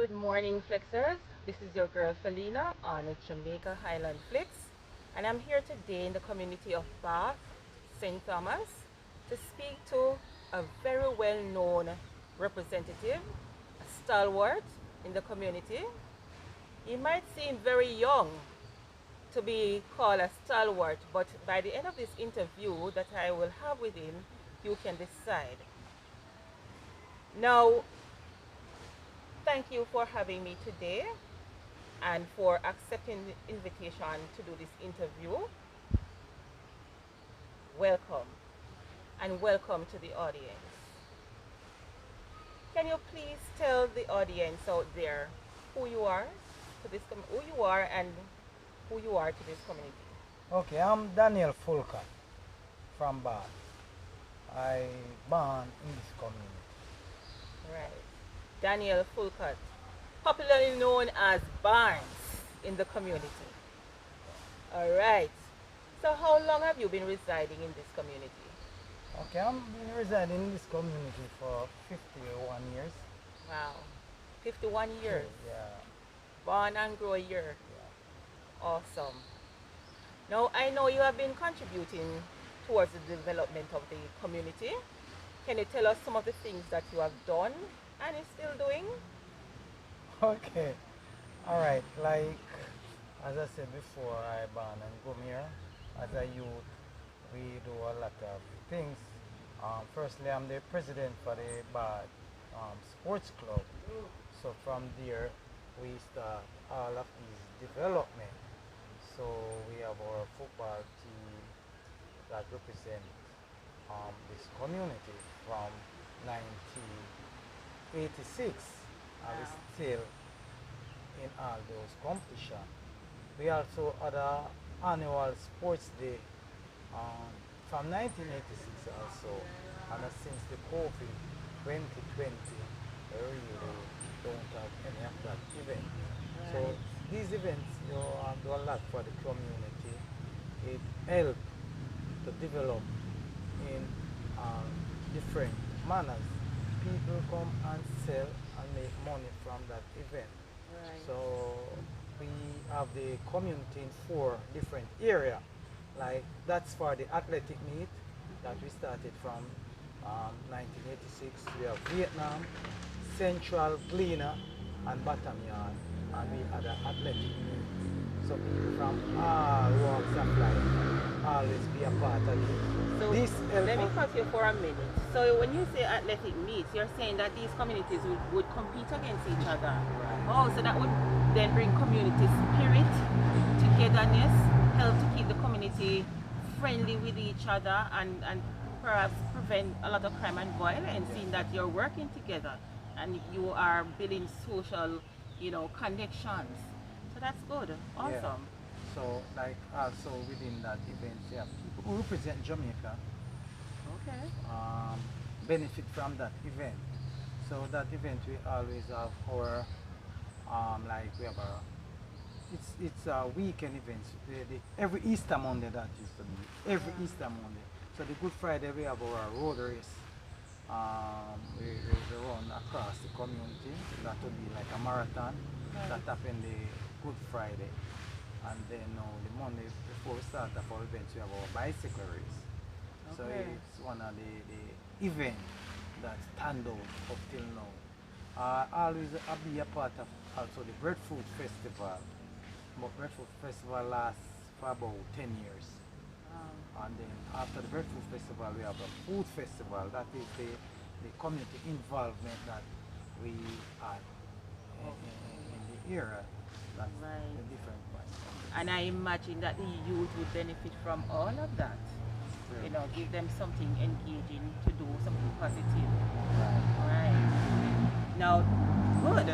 Good morning, Flexers. This is your girl Felina on Jamaica Highland Flex, and I'm here today in the community of Bath, St. Thomas, to speak to a very well known representative, a stalwart in the community. He might seem very young to be called a stalwart, but by the end of this interview that I will have with him, you can decide. Now, thank you for having me today and for accepting the invitation to do this interview. Welcome, and welcome to the audience. Can you please tell the audience out there who you are who you are and who you are to this community? Okay, I'm Daniel Fulker from Bath. I born in this community. Right. Daniel Fulcott, popularly known as Barnes in the community. All right. So how long have you been residing in this community? Okay, I'm been residing in this community for 51 years. Wow. 51 years. Yeah, Born and grow here. yeah. Awesome. Now, I know you have been contributing towards the development of the community. Can you tell us some of the things that you have done and is still doing? Okay, all right. Like as I said before, I born and come here. As a youth, we do a lot of things. Firstly, I'm the president for the Bath Sports Club. So from there, we start all of these development. So we have our football team that represent this community from 1986, and we Wow. still in all those competitions. We also had a annual sports day from 1986 also, and since the COVID 2020, we really don't have any of that event. So Right. these events do a lot for the community. It helps to develop in um, different manners. People come and sell and make money from that event. Right. So we have the community in four different areas. Like that's for the athletic meet that we started from 1986. We have Vietnam, Central Cleaner, and Botanical, and we had an athletic meet. So people from all walks of life always be a part of it. So This let me help cut you for a minute. So when you say athletic meets, you're saying that these communities would compete against each other. Oh, so that would then bring community spirit, togetherness, help to keep the community friendly with each other and perhaps prevent a lot of crime and violence, seeing that you're working together and you are building social, connections. So that's good. yeah. Awesome. So like also within that event, yeah, people who represent Jamaica Okay. benefit from that event. So that event we always have our like we have a it's a weekend event. Every Easter Monday that used to be every Easter Monday. So the Good Friday we have our road race. We run across the community. That would be like a marathon that Right. happened the Good Friday. And then the Monday before we start the our events, we have our bicycle race. So Okay. it's one of the event that stand out up till now. Always be a part of also the Breadfruit Festival. But Breadfruit Festival lasts for about 10 years. And then after the Breadfruit Festival, we have a food festival. That is the community involvement that we had in the era. That's Right. the different one. And I imagine that the youth would benefit from all of that. Very Give them something engaging to do, something positive. right. Right. Now, good.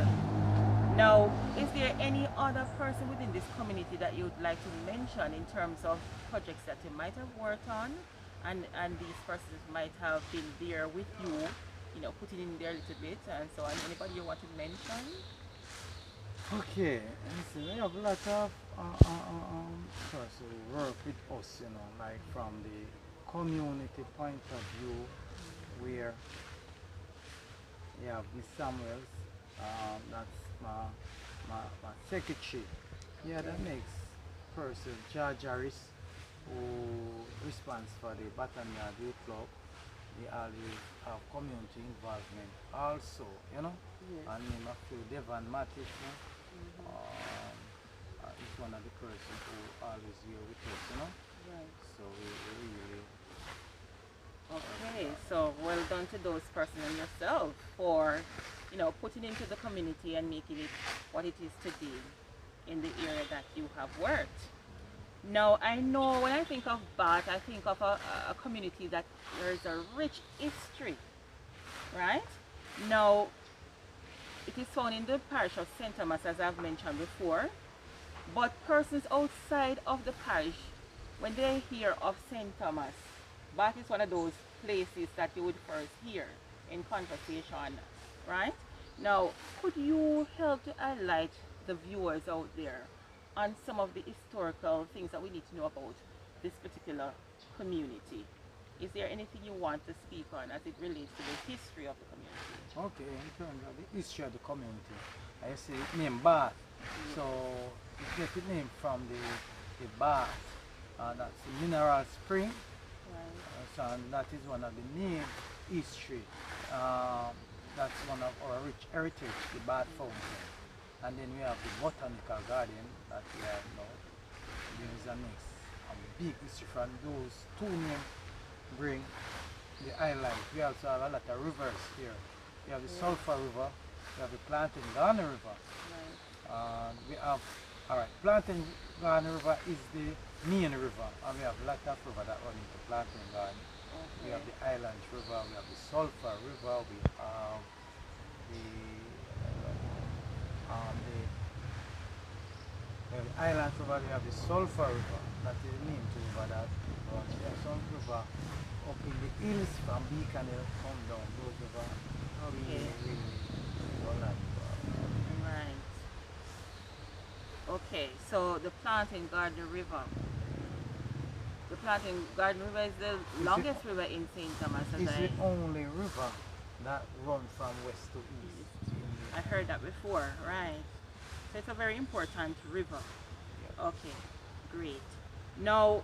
Now, is there any other person within this community that you would like to mention in terms of projects that you might have worked on and these persons might have been there with you, putting in there a little bit and so on? Anybody you want to mention? Okay, and so we have a lot of person who work with us, like from the community point of view, where you have Miss Samuels, that's my secretary. Yeah, that makes person George Harris, who responds for the Botanical Youth Club. They always have community involvement also, you know. Yes. And name a few Devon Matic, is one of the persons who always here with us, you know. Right. So we really Okay, so well done to those persons and yourself for, putting into the community and making it what it is today in the area that you have worked. Now, I know when I think of Bath, I think of a community that there is a rich history, right? Now, it is found in the parish of St. Thomas, as I've mentioned before, but persons outside of the parish, when they hear of St. Thomas, Bath is one of those places that you would first hear in conversation, right? Now, could you help to highlight the viewers out there on some of the historical things that we need to know about this particular community? Is there anything you want to speak on as it relates to the history of the community? okay. In terms of the history of the community, I say it named Bath. So it gets its name from the bath. That's the mineral spring. Right. So that is one of the main history. That's one of our rich heritage, the Bath Fountain. And then we have the Botanical Garden that we have now. There is a mix of big history from those two names bring the highlight. We also have a lot of rivers here. We have the Sulphur River, we have the Plantain Garden River. Right. We have, alright, Plantain Garden River is the main river, and we have a lot of river that run into Plantain Garden. Okay. We have the Island River, we have the Sulphur River, we have the Island River, we have the Sulphur River, that is the name to river that runs. We have some river up in the hills from Beacon Hill, come down, those river. Okay. Really don't like Right. Okay, so the Plantain Garden River. The Plantain Garden River is the longest river in St. Thomas. It's the only river that runs from west to east. I heard that before, right? So it's a very important river. Yeah. Okay, great. Now,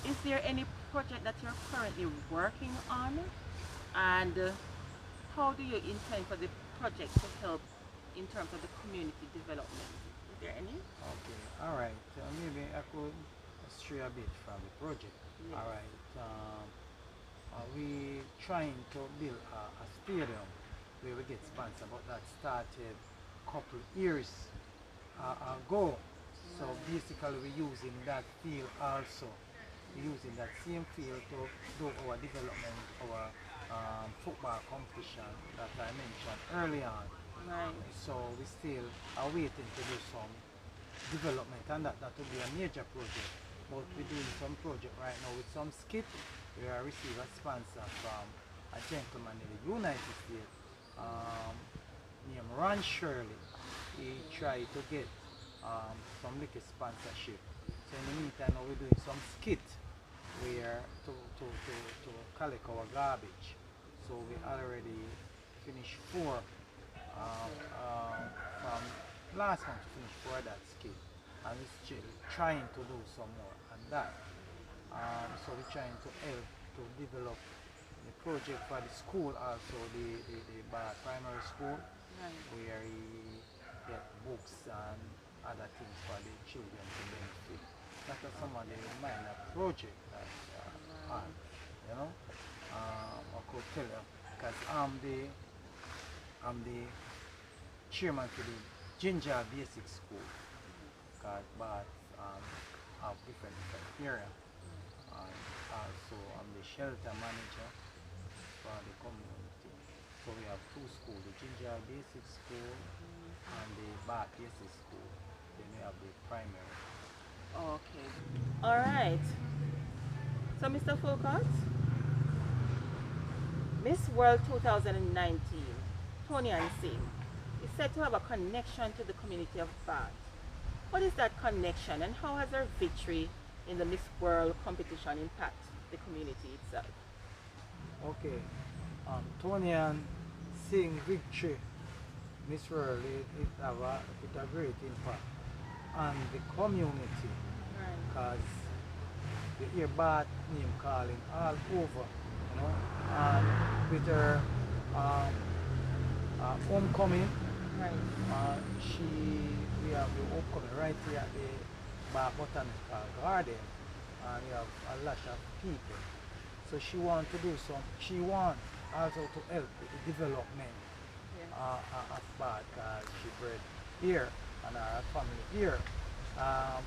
is there any project that you're currently working on? And how do you intend for the project to help in terms of the community development? Is there any? Okay, alright. Maybe I could stray a bit from the project. Yes. Alright. We trying to build a stadium where we get sponsored, but that started a couple years ago. So basically we're using that field also. We're using that same field to do our development, our football competition that I mentioned early on. Right. So we still are waiting to do some development, and that will be a major project. But we're doing some project right now with some skit. We are receiving a sponsor from a gentleman in the United States named Ron Shirley. He tried to get some little sponsorship. So in the meantime now we're doing some skit where to collect our garbage. So we already finished 4 from last month to finish 4 of that skit, and we're still trying to do some more on that. So we're trying to help to develop the project for the school also, the primary school, Right. where we get books and other things for the children to benefit. That is some of the minor project that on, you know. I could tell you, because I'm the chairman to the Ginger Basic School, because Bath have different area. And also I'm the shelter manager for the community. So we have 2 schools, the Ginger Basic School and the Bath Basic School. Then we have the primary. Okay. All right. So, Mr. Fulcott, Miss World 2019, Tony and Singh, is said to have a connection to the community of Bath. What is that connection, and how has her victory in the Miss World competition impact the community itself? Okay. Tony and Singh victory Miss World, it have a great impact on the community Right. because you hear bad name calling all over, you know, and with her um, homecoming, Right. she we have the homecoming right here at the Botanical Garden, and we have a lot of people. So she want to do some. She want also to help with the development Yes. of Bath because she bred here and her family here. Um,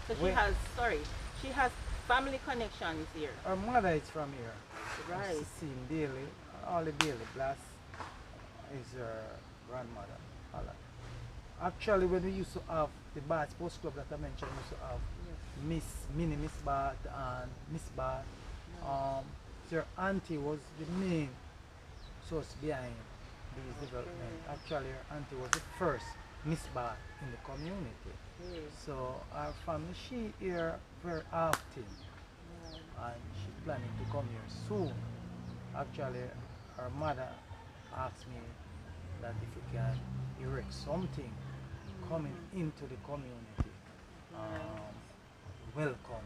So she when has, sorry, she has family connections here. her mother is from here, and she Right. see him daily. All the daily blast is her grandmother. All actually, when we used to have the Bath Sports Club that I mentioned, we used to have Yes. Miss Bath and Miss Bath. Um, so her auntie was the main source behind these development. Okay. Actually, her auntie was the first Miss Bath in the community. Yes. So our family, she here very often, Right. and she's planning to come here soon. Actually, her mother asked me that if we can erect something coming into the community, Right. um, welcome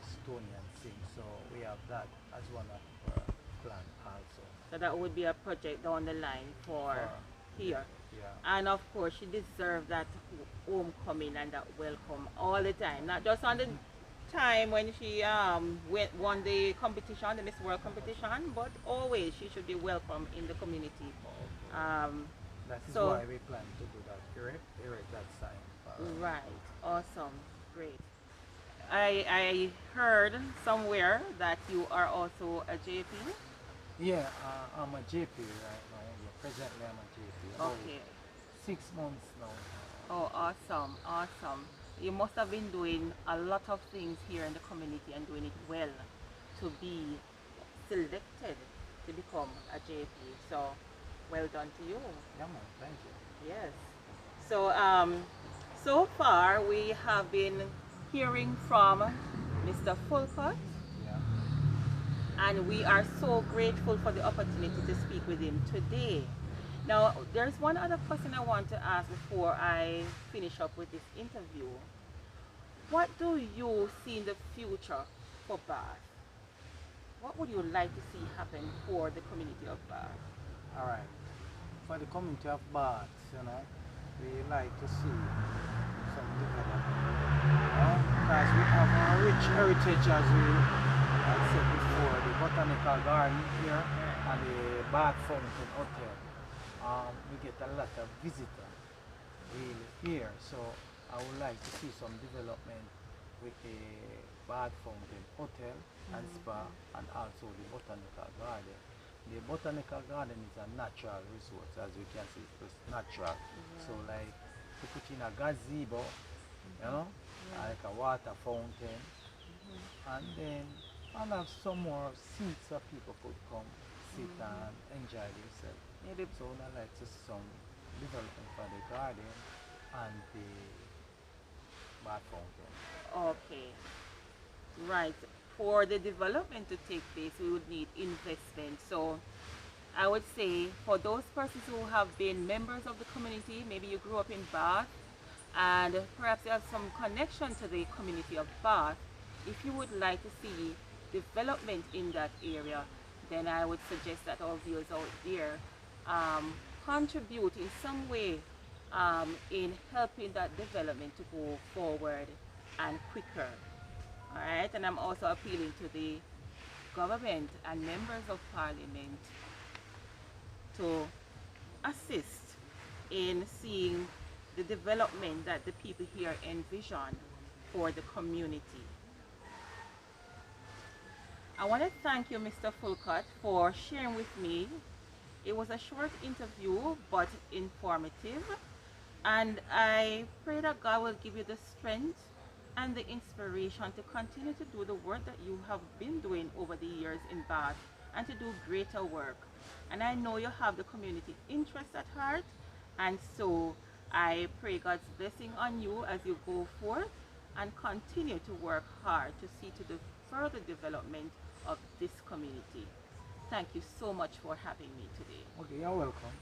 Estonian thing. So we have that as one of our plan also. So that would be a project down the line for For here. yeah, And of course, she deserves that homecoming and that welcome all the time, not just on the time when she won the competition, the Miss World competition, but always she should be welcome in the community. Um, that is so, why we plan to do that. Erect that sign. For right, awesome, great. I heard somewhere that you are also a JP. yeah, I'm a JP right now. Yeah, presently I'm a JP. About Okay. 6 months now. Oh, awesome, awesome. You must have been doing a lot of things here in the community and doing it well to be selected to become a JP. So, well done to you. Yeah, man. Thank you. Yes. So, so far we have been hearing from Mr. Fulcott, Yeah. and we are so grateful for the opportunity to speak with him today. Now, there's one other question I want to ask before I finish up with this interview. What do you see in the future for Bath? What would you like to see happen for the community of Bath? All right. For the community of Bath, we like to see some development. Because we have a rich heritage, as we had said before, the Botanical Garden here and the Bath Fountain Hotel. We get a lot of visitors really here, so I would like to see some development with the Bath Fountain Hotel and Spa, and also the Botanical Garden. The Botanical Garden is a natural resource, as we can see, it's natural. So like to put in a gazebo, like a water fountain, and then I'll have some more seats so people could come sit and enjoy themselves. Maybe. So I like to see some development for the garden and the bath fountain. Okay. Right. For the development to take place, we would need investment. So I would say for those persons who have been members of the community, maybe you grew up in Bath and perhaps you have some connection to the community of Bath, if you would like to see development in that area, then I would suggest that our viewers out there contribute in some way in helping that development to go forward and quicker. All right, and I'm also appealing to the government and members of parliament to assist in seeing the development that the people here envision for the community. I want to thank you, Mr. Fulcott, for sharing with me. It was a short interview, but informative. And I pray that God will give you the strength and the inspiration to continue to do the work that you have been doing over the years in Bath and to do greater work. And I know you have the community interest at heart, and so I pray God's blessing on you as you go forth and continue to work hard to see to the further development of this community. Thank you so much for having me today. Okay, you're welcome.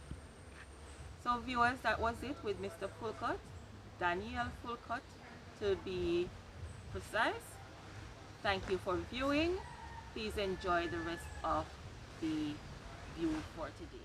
So viewers, that was it with Mr. Fulcott, Daniel Fulcott to be precise. Thank you for viewing. Please enjoy the rest of the view for today.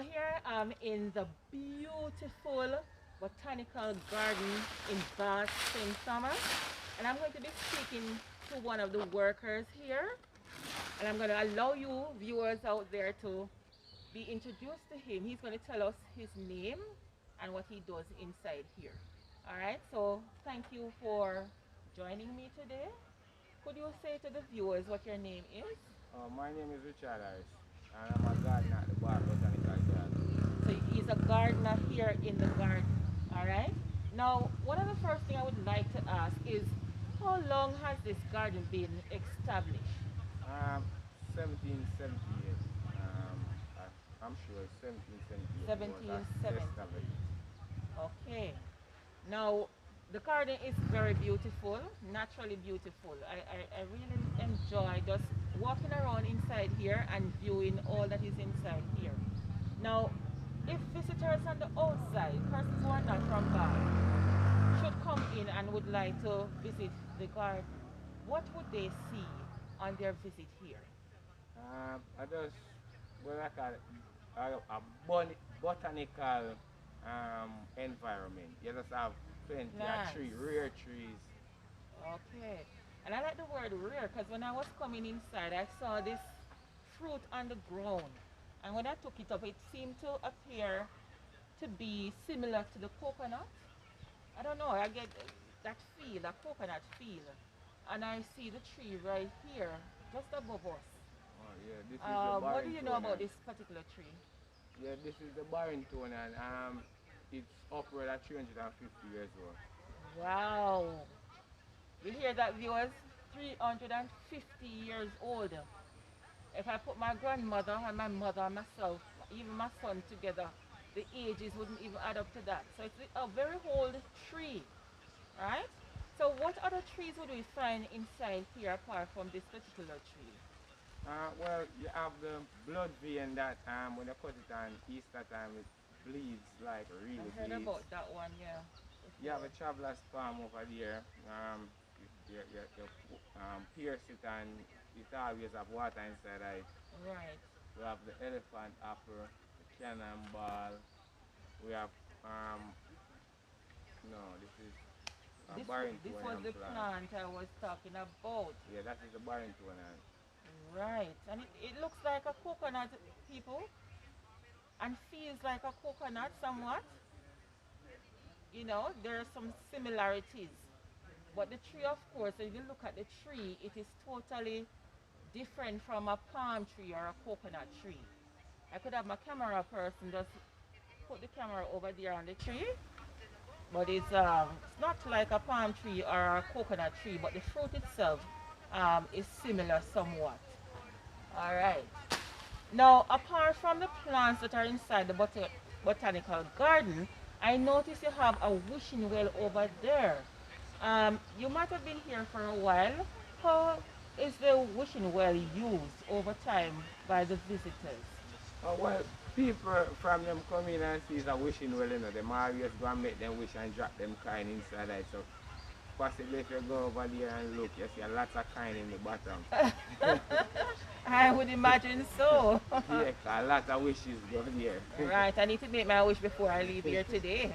here I'm in the beautiful Botanical Garden in Bath, St. Thomas. And I'm going to be speaking to one of the workers here. And I'm going to allow you viewers out there to be introduced to him. He's going to tell us his name and what he does inside here. All right, so thank you for joining me today. Could you say to the viewers what your name is? My name is Richard Harris, and I'm a gardener at the Botanical Garden. So he's a gardener here in the garden. All right. Now, one of the first thing I would like to ask is, how long has this garden been established? 1778. I'm sure it's 1778. 1770. Okay. Now, the garden is very beautiful, naturally beautiful. I really enjoy just walking around inside here and viewing all that is inside here. Now, if visitors on the outside, persons who are not from Bath, should come in and would like to visit the garden, what would they see on their visit here? I just, what I call it, botanical environment. You just have plenty Nice. of trees, rare trees. Okay. And I like the word rare because when I was coming inside, I saw this fruit on the ground. And when I took it up, it seemed to appear to be similar to the coconut. I don't know, I get that feel, a coconut feel. And I see the tree right here, just above us. Oh yeah, this is the What do you know about Barringtonian. this particular tree? Yeah, this is the Barringtonian. It's upward at 350 years old. Wow. You hear that, viewers? 350 years old. If I put my grandmother and my mother and myself, even my son together, the ages wouldn't even add up to that. So it's a very old tree, right? So what other trees would we find inside here apart from this particular tree? Well, you have the blood vein that when you cut it on Easter time, it bleeds like really I heard bleeds. about that one, yeah. You have a traveler's palm over there. Pierce it and it always have water inside it. Right. We have the elephant apple, the cannonball. We have no, this is a This was Barringtonian the plant. plant I was talking about. Yeah, that is the Barringtonian. Right. And it looks like a coconut, people, and feels like a coconut somewhat. You know, there are some similarities. But the tree, of course, if you look at the tree, it is totally different from a palm tree or a coconut tree. I could have my camera person just put the camera over there on the tree, but it's not like a palm tree or a coconut tree, but the fruit itself is similar somewhat. All right. Now, apart from the plants that are inside the botanical garden, I notice you have a wishing well over there. You might have been here for a while. How is the wishing well used over time by the visitors? Oh, well, people from them come in and see a wishing well, you know, them always go and make them wish and drop them kind inside it. So possibly if you go over there and look, you see a lot of kind in the bottom. I would imagine so. Yeah, a lot of wishes go there. Right, I need to make my wish before I leave here today.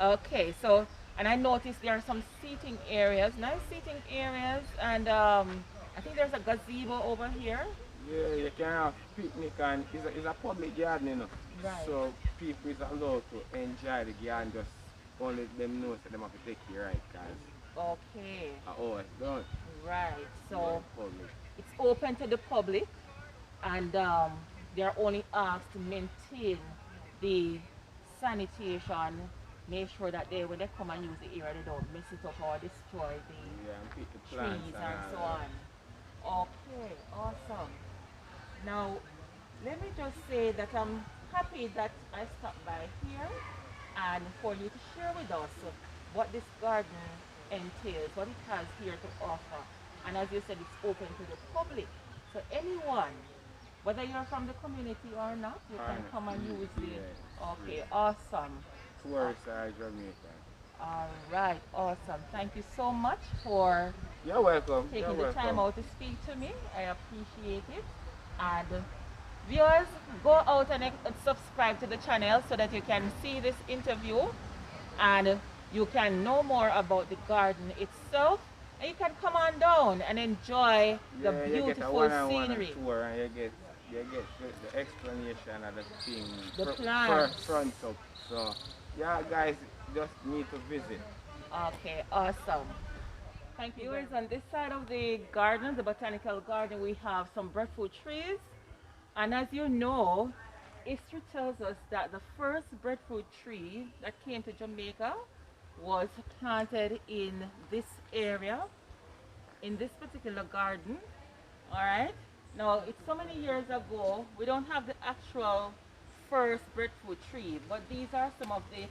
Okay, so, and I noticed there are some seating areas, nice seating areas, and I think there's a gazebo over here. Yeah, you can have picnic and it's a public garden, you know. Right. So people is allowed to enjoy the garden, just only them know that them have to take care right, because Okay, it's done. right, so Public. it's open to the public, and they are only asked to maintain the sanitation, make sure that they, when they come and use the area, they don't mess it up or destroy the Yeah, and pick the plants trees and so all on. Okay, awesome. Now, let me just say that I'm happy that I stopped by here and for you to share with us what this garden entails, what it has here to offer. And as you said, it's open to the public. So anyone, whether you're from the community or not, you can come and use it. Okay, awesome. Tourists are Jamaica. All right, awesome. Thank you so much for You're welcome. taking You're the welcome. time out to speak to me. I appreciate it. And Viewers, go out and subscribe to the channel so that you can see this interview and you can know more about the garden itself, and you can come on down and enjoy the Yeah, you get a beautiful one-on-one scenery. tour and you get the explanation of the thing The plants. front up. So yeah, guys, just need to visit. Okay, awesome. Thank you. Viewers, on this side of the garden, the botanical garden, we have some breadfruit trees. And as you know, history tells us that the first breadfruit tree that came to Jamaica was planted in this area, in this particular garden. All right. Now, it's so many years ago, we don't have the actual first breadfruit tree, but these are some of the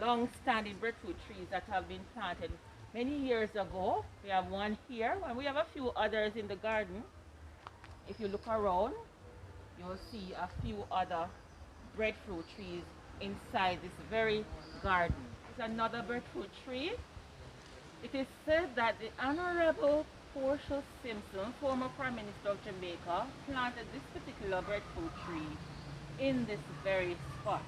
long-standing breadfruit trees that have been planted many years ago. We have one here, and we have a few others in the garden. If you look around, you'll see a few other breadfruit trees inside this very garden. It's another breadfruit tree. It is said that the Honorable Portia Simpson, former Prime Minister of Jamaica, planted this particular breadfruit tree in this very spot.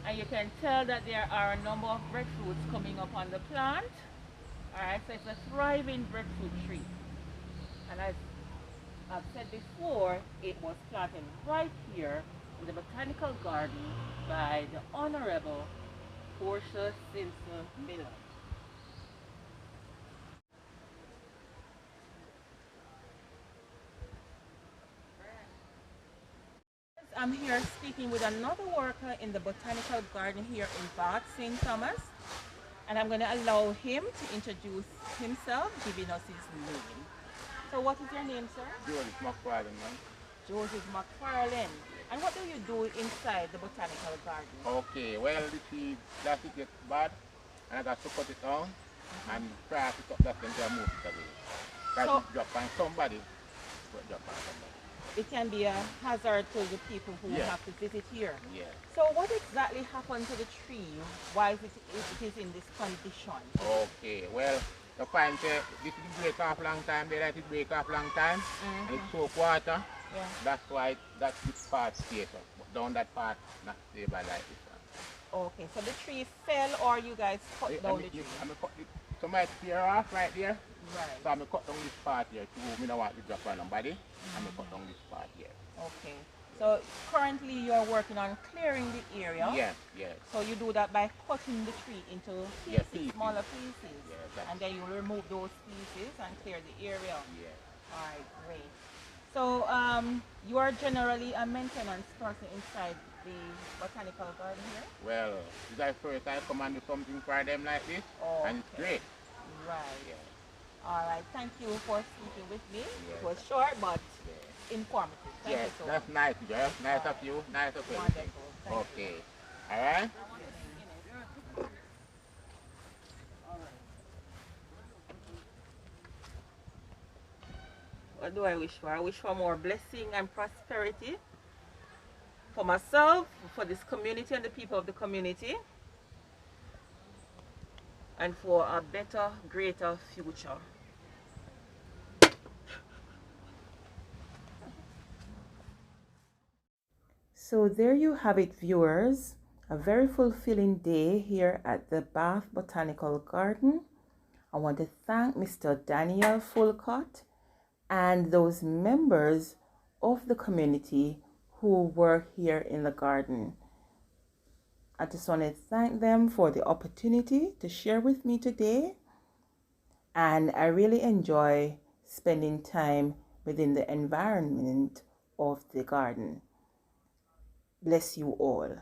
And you can tell that there are a number of breadfruits coming up on the plant. Alright, so it's a thriving breadfruit tree. And as I've said before, it was planted right here in the Botanical Garden by the Honorable Portia Simpson Miller. I'm here speaking with another worker in the Botanical Garden here in Bath, St. Thomas. And I'm going to allow him to introduce himself, giving us his name. So what is your name, sir? Joseph McFarlane, man. Joseph McFarlane. And what do you do inside the Botanical Garden? Okay, well, the tree that it gets bad, and I got to cut it down and try to cut that and then move it away. Try So- to drop on somebody, but drop on somebody. It can be a hazard to the people who Yeah. have to visit here. Yeah. So what exactly happened to the tree? Why is it is in this condition? Okay, well, you find this is break off long time, they let it break off long time, and it's soak water. Yeah. That's why this part stays up, but down that part not stable like this one. Okay, so the tree fell or you guys cut down the tree? I'm cut it, somebody tear off right there. Right. So I'm cut down this part here too. I don't want to drop on nobody. I'm cut down this part here. Okay. So currently you're working on clearing the area. Yes, yes. So you do that by cutting the tree into Yeah, pieces, pieces. smaller pieces. Yeah, that's- And then you remove those pieces and clear the area. Yeah. Alright, great. So you are generally a maintenance person inside the Botanical Garden here? Well, this is the first time I come and do something for them like this, Oh, and it's great. Right. Yeah. Alright, thank you for speaking with me. Yeah. It was short but Yeah. informative. Thank Yes, you so that's nice, girl. Nice of you. Nice of everything. Wonderful. Thank you. Okay. All right. What do I wish for? I wish for more blessing and prosperity for myself, for this community and the people of the community, and for a better, greater future. So there you have it, viewers. A very fulfilling day here at the Bath Botanical Garden. I want to thank Mr. Daniel Fulcott and those members of the community who work here in the garden. I just want to thank them for the opportunity to share with me today. And I really enjoy spending time within the environment of the garden. Bless you all.